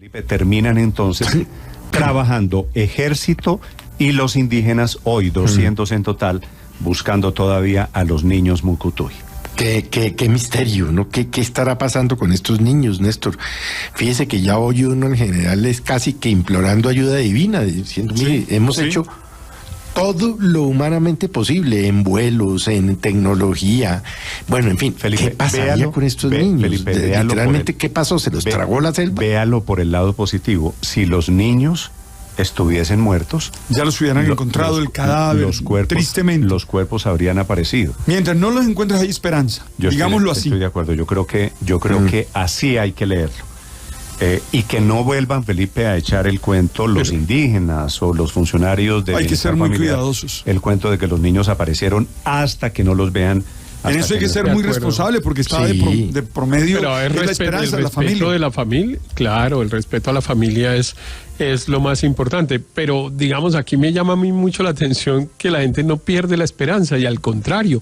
Felipe, terminan entonces trabajando ejército y los indígenas, hoy 200 en total, buscando todavía a los niños Mucutuy. Qué misterio, ¿no? ¿Qué estará pasando con estos niños, Néstor? Fíjese que ya hoy uno en general es casi que implorando ayuda divina, diciendo, mire, hemos hecho todo lo humanamente posible, en vuelos, en tecnología. Bueno, en fin, Felipe, ¿qué pasaría con estos niños? Felipe, literalmente, ¿qué pasó? ¿Se los tragó la selva? Véalo por el lado positivo. Si los niños estuviesen muertos, ya los hubieran encontrado el cadáver, tristemente. Los cuerpos habrían aparecido. Mientras no los encuentres hay esperanza, digámoslo así. Estoy de acuerdo, yo creo que así hay que leerlo. Y que no vuelvan, Felipe, a echar el cuento los indígenas o los funcionarios de... Hay que ser muy cuidadosos. El cuento de que los niños aparecieron hasta que no los vean. En eso hay que ser muy responsable porque está de promedio. Pero es la esperanza de la familia. De la familia, claro, el respeto a la familia es lo más importante. Pero digamos, aquí me llama a mí mucho la atención que la gente no pierde la esperanza y al contrario,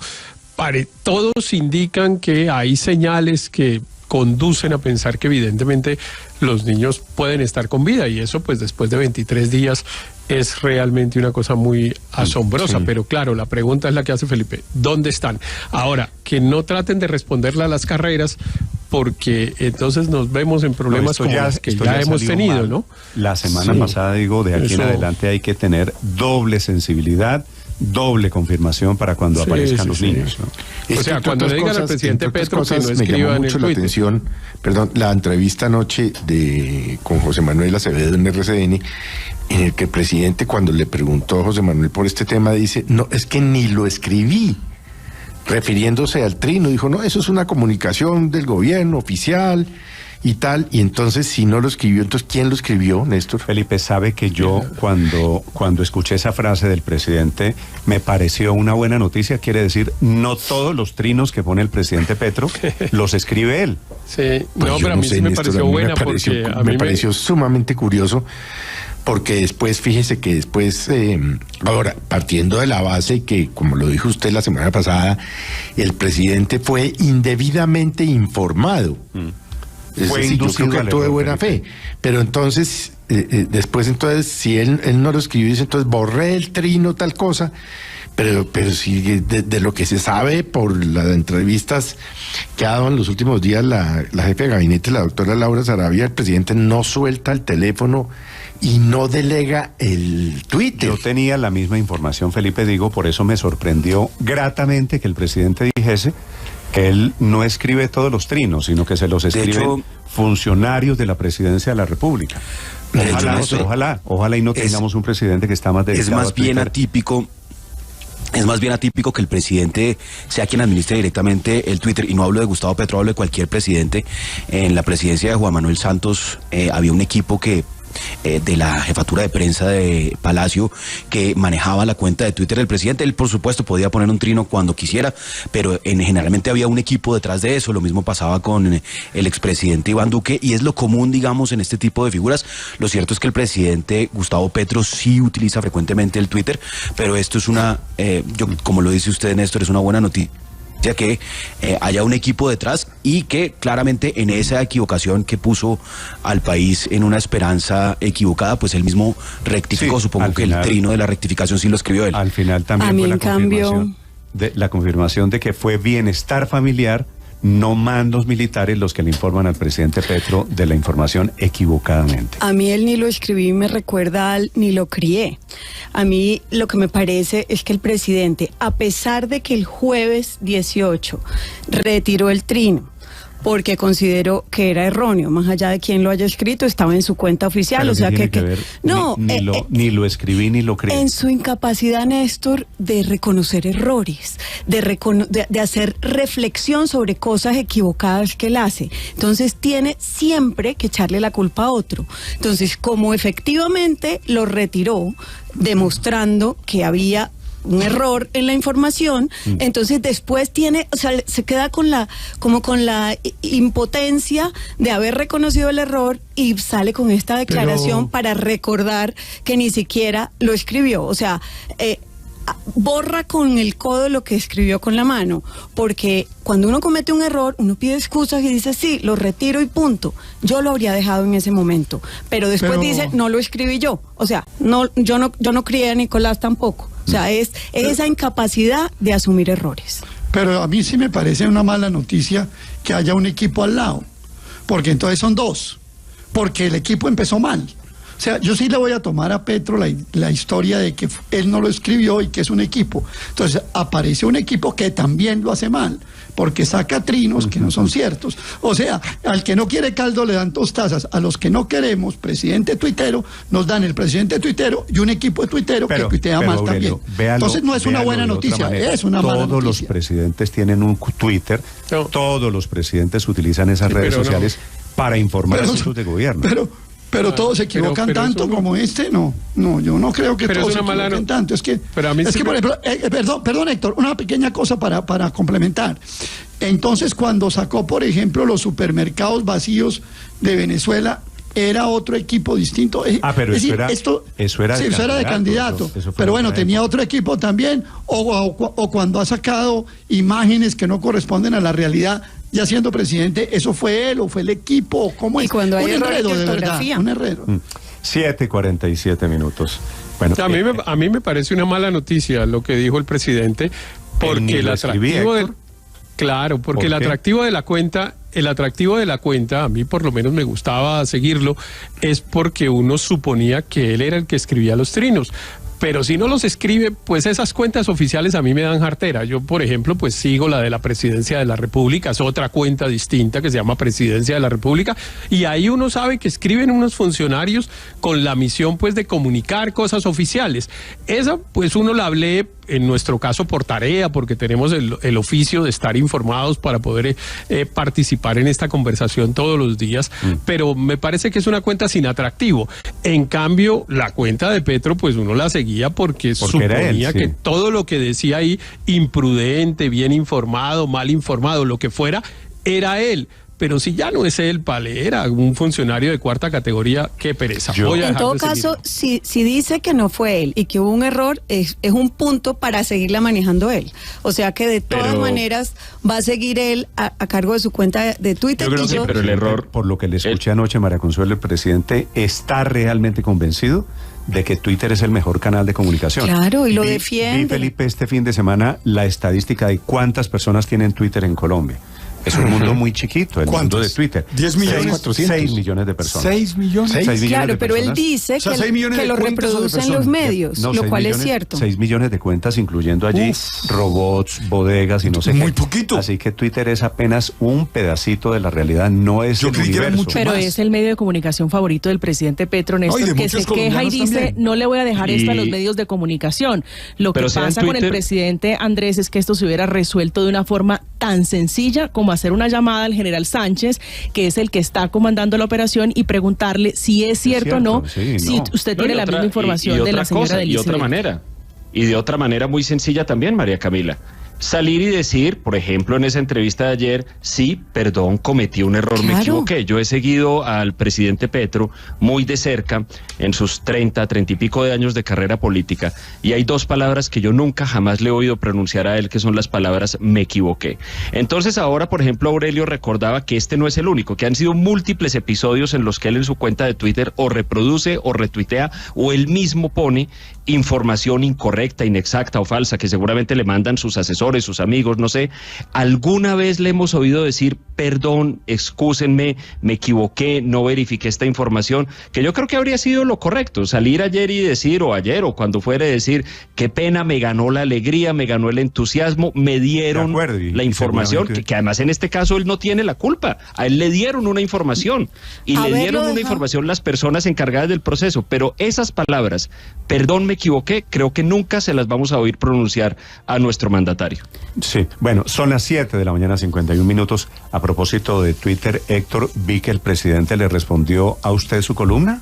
todos indican que hay señales que conducen a pensar que evidentemente los niños pueden estar con vida y eso pues después de 23 días es realmente una cosa muy asombrosa, pero claro, la pregunta es la que hace Felipe, ¿dónde están? Ahora, que no traten de responderla a las carreras porque entonces nos vemos en problemas como los que ya hemos tenido, mal, ¿no? La semana pasada, digo, de aquí en adelante hay que tener doble sensibilidad, doble confirmación para cuando aparezcan los niños, ¿no? O sea, cuando le digan al presidente Petro que no escriba en el Twitter. La atención, la entrevista anoche con José Manuel Acevedo en RCN, en el que el presidente, cuando le preguntó a José Manuel por este tema, dice, no, es que ni lo escribí, refiriéndose al trino, dijo, no, eso es una comunicación del gobierno oficial y tal, y entonces si no lo escribió, entonces ¿quién lo escribió, Néstor? Felipe, sabe que yo cuando escuché esa frase del presidente me pareció una buena noticia, quiere decir, no todos los trinos que pone el presidente Petro los escribe él. Sí, pues pero a mí sí me pareció buena porque a mí me pareció sumamente curioso, porque después, fíjese que después, ahora, partiendo de la base que, como lo dijo usted la semana pasada, el presidente fue indebidamente informado. Fue yo creo que actuó de buena fe, pero entonces, después si él no lo escribió, dice, entonces borré el trino, tal cosa, pero si de lo que se sabe por las entrevistas que ha dado en los últimos días la jefe de gabinete, la doctora Laura Sarabia, el presidente no suelta el teléfono y no delega el Twitter. Yo tenía la misma información, Felipe, digo, por eso me sorprendió gratamente que el presidente dijese que él no escribe todos los trinos, sino que se los escriben funcionarios de la presidencia de la República. Ojalá y no tengamos un presidente que está más dedicado a Twitter. Es más bien atípico que el presidente sea quien administre directamente el Twitter, y no hablo de Gustavo Petro, hablo de cualquier presidente. En la presidencia de Juan Manuel Santos había un equipo de la jefatura de prensa de Palacio que manejaba la cuenta de Twitter del presidente. Él, por supuesto, podía poner un trino cuando quisiera, pero generalmente había un equipo detrás de eso. Lo mismo pasaba con el expresidente Iván Duque, y es lo común, digamos, en este tipo de figuras. Lo cierto es que el presidente Gustavo Petro sí utiliza frecuentemente el Twitter, pero esto es como lo dice usted, Néstor, es una buena noticia, ya que haya un equipo detrás y que claramente en esa equivocación que puso al país en una esperanza equivocada, pues él mismo rectificó. Supongo que el trino de la rectificación sí lo escribió él. Al final también fue la confirmación de que fue bienestar familiar, no mandos militares, los que le informan al presidente Petro de la información equivocadamente. A mí él ni lo escribí, me recuerda ni lo crié. A mí lo que me parece es que el presidente, a pesar de que el jueves 18 retiró el trino, porque consideró que era erróneo, más allá de quién lo haya escrito, estaba en su cuenta oficial, pero o sea que ver, no, ni lo escribí ni lo creí. En su incapacidad, Néstor, de reconocer errores, de hacer reflexión sobre cosas equivocadas que él hace. Entonces tiene siempre que echarle la culpa a otro. Entonces, como efectivamente lo retiró, demostrando que había un error en la información, entonces después se queda con la impotencia de haber reconocido el error y sale con esta declaración para recordar que ni siquiera lo escribió. O sea, borra con el codo lo que escribió con la mano, porque cuando uno comete un error, uno pide excusas y dice, sí, lo retiro y punto. Yo lo habría dejado en ese momento, pero después dice, no lo escribí yo. O sea, yo no crié a Nicolás tampoco. O sea, es esa incapacidad de asumir errores. Pero a mí sí me parece una mala noticia que haya un equipo al lado, porque entonces son dos, porque el equipo empezó mal. O sea, yo sí le voy a tomar a Petro la historia de que él no lo escribió y que es un equipo. Entonces aparece un equipo que también lo hace mal, porque saca trinos que no son ciertos. O sea, al que no quiere caldo le dan tostazas. A los que no queremos, presidente tuitero, nos dan el presidente tuitero y un equipo de tuitero que tuitea mal Aurelio, también. Entonces no es una buena noticia, es una mala noticia. Todos los presidentes tienen un Twitter, todos los presidentes utilizan esas redes sociales para informar a sus de gobierno. Pero todos se equivocan tanto como este, no, yo no creo que todos se equivoquen tanto. Es que, por ejemplo, perdón Héctor, una pequeña cosa para complementar. Entonces, cuando sacó, por ejemplo, los supermercados vacíos de Venezuela, era otro equipo distinto. Pero eso era de candidato. Pero bueno, tenía otro equipo también, o cuando ha sacado imágenes que no corresponden a la realidad, ya siendo presidente, ¿eso fue él o fue el equipo? ¿Cómo es? Y cuando hay un enredo, de verdad, un enredo. 7:47. Bueno, a mí me parece una mala noticia lo que dijo el presidente, porque el atractivo el atractivo de la cuenta, a mí por lo menos me gustaba seguirlo, es porque uno suponía que él era el que escribía los trinos. Pero si no los escribe, pues esas cuentas oficiales a mí me dan jartera. Yo, por ejemplo, pues sigo la de la Presidencia de la República, es otra cuenta distinta que se llama Presidencia de la República, y ahí uno sabe que escriben unos funcionarios con la misión, pues, de comunicar cosas oficiales. Esa, pues, uno la lee, en nuestro caso, por tarea, porque tenemos el oficio de estar informados para poder participar en esta conversación todos los días, pero me parece que es una cuenta sin atractivo. En cambio, la cuenta de Petro, pues, uno la seguía porque suponía que todo lo que decía ahí, imprudente, bien informado, mal informado, lo que fuera, era él. Pero si ya no es él, era un funcionario de cuarta categoría, qué pereza. En todo caso, si dice que no fue él y que hubo un error, es un punto para seguirla manejando él. O sea que de todas maneras va a seguir él a cargo de su cuenta de Twitter. Yo creo pero el error, por lo que le escuché anoche, María Consuelo, el presidente está realmente convencido de que Twitter es el mejor canal de comunicación. Claro, y lo defiende. Vi, Felipe, este fin de semana la estadística de cuántas personas tienen Twitter en Colombia. Es un mundo muy chiquito, el mundo de Twitter. 10 millones. 6 millones de personas. 6 millones. 6 millones claro, de pero personas. Él dice que lo reproducen los medios, lo cual es cierto. 6 millones de cuentas, incluyendo allí robots, bodegas y no sé qué. Muy poquito. Así que Twitter es apenas un pedacito de la realidad, no es el universo. Pero es el medio de comunicación favorito del presidente Petro, Néstor, que se queja y dice, también. No le voy a dejar esto a los medios de comunicación. Lo que pasa con el presidente Andrés es que esto se hubiera resuelto de una forma tan sencilla como hacer una llamada al general Sánchez, que es el que está comandando la operación, y preguntarle si es cierto o no, si usted tiene la misma información de la señora Delcy. Y de otra manera muy sencilla también, María Camila. Salir y decir, por ejemplo, en esa entrevista de ayer, sí, perdón, cometí un error, me equivoqué. Yo he seguido al presidente Petro muy de cerca en sus 30 y pico de años de carrera política, y hay dos palabras que yo nunca jamás le he oído pronunciar a él, que son las palabras me equivoqué. Entonces ahora, por ejemplo, Aurelio recordaba que este no es el único, que han sido múltiples episodios en los que él en su cuenta de Twitter o reproduce o retuitea o él mismo pone información incorrecta, inexacta o falsa, que seguramente le mandan sus asesores, sus amigos, no sé. ¿Alguna vez le hemos oído decir, perdón, excúsenme, me equivoqué, no verifiqué esta información? Que yo creo que habría sido lo correcto, salir ayer y decir, o ayer, o cuando fuere, decir, qué pena, me ganó la alegría, me ganó el entusiasmo, me dieron la información, que además en este caso él no tiene la culpa, a él le dieron una información, y le dieron una información las personas encargadas del proceso, pero esas palabras, perdón, me equivoqué, creo que nunca se las vamos a oír pronunciar a nuestro mandatario. Sí, bueno, son las 7:51 a.m. A propósito de Twitter, Héctor, vi que el presidente le respondió a usted su columna.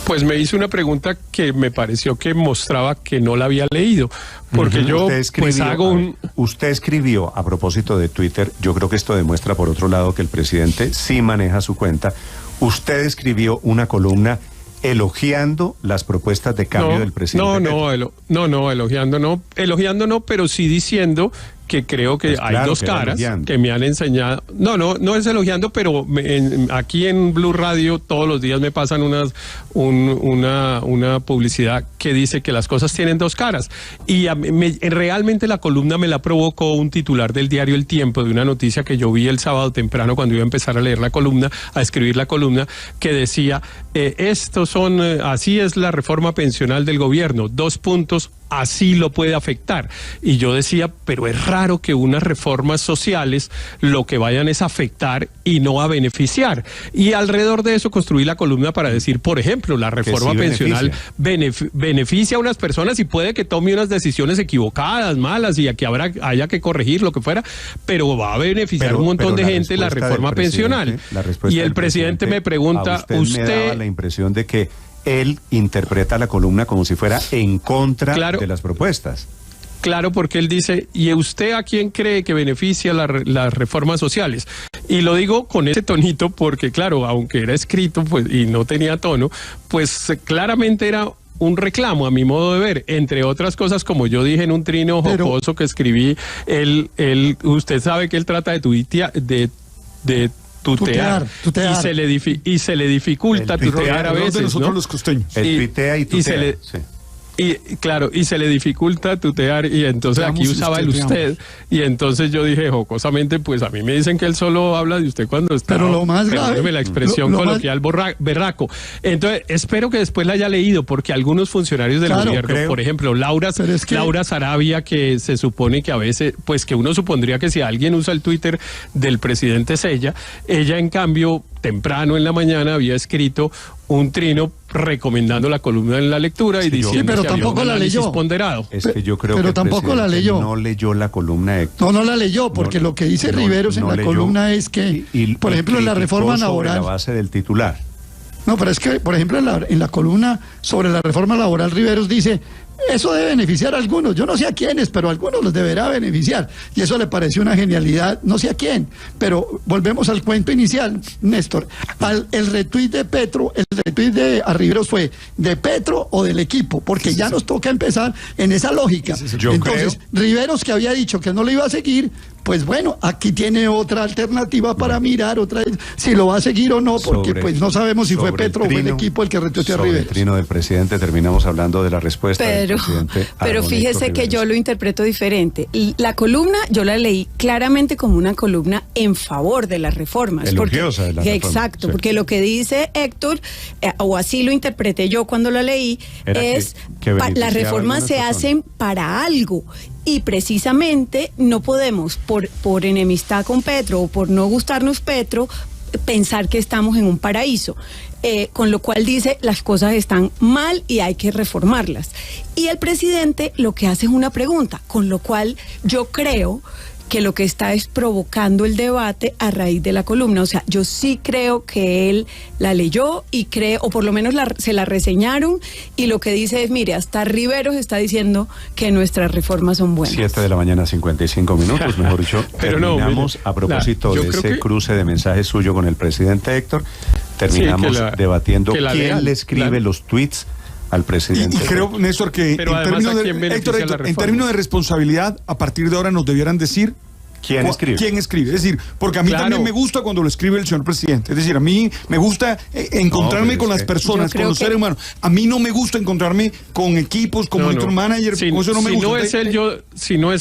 Pues me hizo una pregunta que me pareció que mostraba que no la había leído, porque yo pues hago Usted escribió a propósito de Twitter, yo creo que esto demuestra por otro lado que el presidente sí maneja su cuenta. Usted escribió una columna elogiando las propuestas de cambio del presidente. Elogiando no, pero sí diciendo que creo que pues hay dos caras que me han enseñado. No es elogiando, pero aquí en Blue Radio todos los días me pasan una publicidad que dice que las cosas tienen dos caras. Y realmente la columna me la provocó un titular del diario El Tiempo, de una noticia que yo vi el sábado temprano cuando iba a empezar a leer la columna, a escribir la columna, que decía, así es la reforma pensional del gobierno, 2 puntos, así lo puede afectar. Y yo decía, pero es raro que unas reformas sociales lo que vayan es a afectar y no a beneficiar. Y alrededor de eso construí la columna para decir, por ejemplo, la reforma pensional beneficia a unas personas y puede que tome unas decisiones equivocadas, malas, y que haya que corregir lo que fuera, pero va a beneficiar a un montón de gente la reforma pensional. Y el presidente me pregunta, ¿usted me daba la impresión de que él interpreta la columna como si fuera en contra de las propuestas? Claro, porque él dice, ¿y usted a quién cree que beneficia las reformas sociales? Y lo digo con ese tonito porque, claro, aunque era escrito pues y no tenía tono, pues claramente era un reclamo a mi modo de ver, entre otras cosas, como yo dije en un trino jocoso que escribí, usted sabe que él trata de tutear. Y se le dificulta tutear a veces, nosotros ¿no? Los costeños. Él tuitea y tutea. Y se le dificulta tutear, y entonces aquí usaba el usted, y entonces yo dije jocosamente, pues a mí me dicen que él solo habla de usted cuando está, pero lo más grave, la expresión coloquial berraco. Entonces espero que después la haya leído, porque algunos funcionarios del gobierno, por ejemplo Laura Sarabia, que se supone que a veces, pues que uno supondría que si alguien usa el Twitter del presidente Sella, ella en cambio temprano en la mañana había escrito un trino recomendando la columna en la lectura y diciendo pero que tampoco había un la leyó. Ponderado. Es que yo creo que tampoco la leyó. No leyó la columna, Héctor. No la leyó, porque lo que dice Riveros en la columna es que, por ejemplo, en la reforma laboral, sobre la base del titular. No, pero es que, por ejemplo, en la columna sobre la reforma laboral, Riveros dice, eso debe beneficiar a algunos, yo no sé a quiénes, pero a algunos los deberá beneficiar. Y eso le pareció una genialidad, no sé a quién. Pero volvemos al cuento inicial, Néstor. El retweet de Petro, el retweet de Riveros fue de Petro o del equipo, porque ya nos toca empezar en esa lógica. Entonces, Riveros, que había dicho que no lo iba a seguir, pues bueno, aquí tiene otra alternativa para mirar, si lo va a seguir o no, porque pues no sabemos si fue Petro o fue el equipo el que retuiteó a Riveros. Sobre el trino del presidente terminamos hablando de la respuesta del presidente. Pero fíjese que yo lo interpreto diferente. La columna yo la leí claramente como una columna en favor de las reformas. Elogiosa de las reformas. Exacto, sí. Porque lo que dice Héctor, o así lo interpreté yo cuando la leí, es que las reformas se hacen para algo. Y precisamente no podemos, por enemistad con Petro o por no gustarnos Petro, pensar que estamos en un paraíso. Con lo cual dice, las cosas están mal y hay que reformarlas. Y el presidente lo que hace es una pregunta, con lo cual yo creo que lo que está es provocando el debate a raíz de la columna. O sea, yo sí creo que él la leyó y creo, o por lo menos se la reseñaron, y lo que dice es, mire, hasta Riveros está diciendo que nuestras reformas son buenas. 7:55 a.m, mejor dicho. Terminamos a propósito de ese cruce de mensajes suyo con el presidente Héctor, terminamos debatiendo quién le escribe los tweets al presidente. Y creo, Néstor, que en términos de responsabilidad, a partir de ahora nos debieran decir ¿quién escribe? Es decir, porque a mí también me gusta cuando lo escribe el señor presidente. Es decir, a mí me gusta encontrarme con las personas, con los seres humanos. A mí no me gusta encontrarme con equipos, con monitor manager. Si no es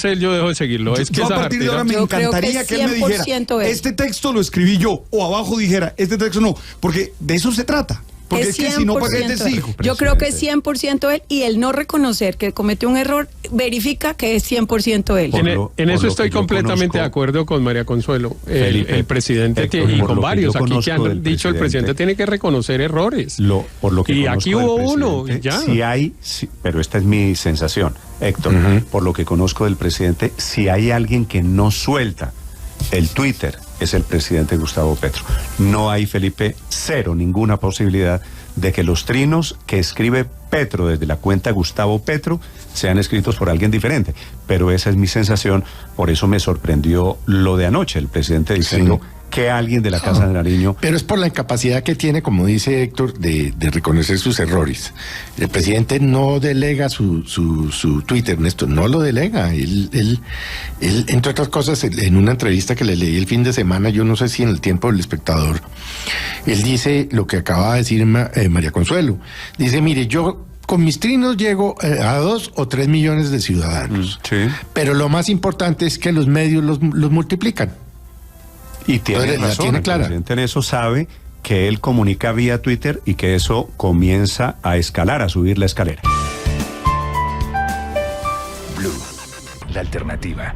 él, yo dejo de seguirlo. Yo a partir de ahora me encantaría que él me dijera, este texto lo escribí yo, o abajo dijera, este texto no, porque de eso se trata. Porque es que si no, ¿para qué te sigo? Yo creo que es 100% él, y el no reconocer que cometió un error verifica que es 100% él. En eso estoy completamente de acuerdo con María Consuelo. El presidente y con varios aquí que han dicho, el presidente tiene que reconocer errores. Y aquí hubo uno, ya. Pero esta es mi sensación, Héctor, por lo que conozco del presidente, si hay alguien que no suelta el Twitter, es el presidente Gustavo Petro. No hay, Felipe, ninguna posibilidad de que los trinos que escribe Petro desde la cuenta Gustavo Petro sean escritos por alguien diferente. Pero esa es mi sensación, por eso me sorprendió lo de anoche, el presidente diciendo que alguien de la Casa de Nariño. Pero es por la incapacidad que tiene, como dice Héctor, de reconocer sus errores. El presidente no delega su Twitter, Néstor, no lo delega. Él, entre otras cosas, en una entrevista que le leí el fin de semana, yo no sé si en el Tiempo del Espectador, él dice lo que acaba de decir María Consuelo. Dice, mire, yo con mis trinos llego a 2 o 3 millones de ciudadanos. Sí. Pero lo más importante es que los medios los multiplican. Y tiene razón, el presidente en eso sabe que él comunica vía Twitter y que eso comienza a escalar, a subir la escalera. Blue, la alternativa.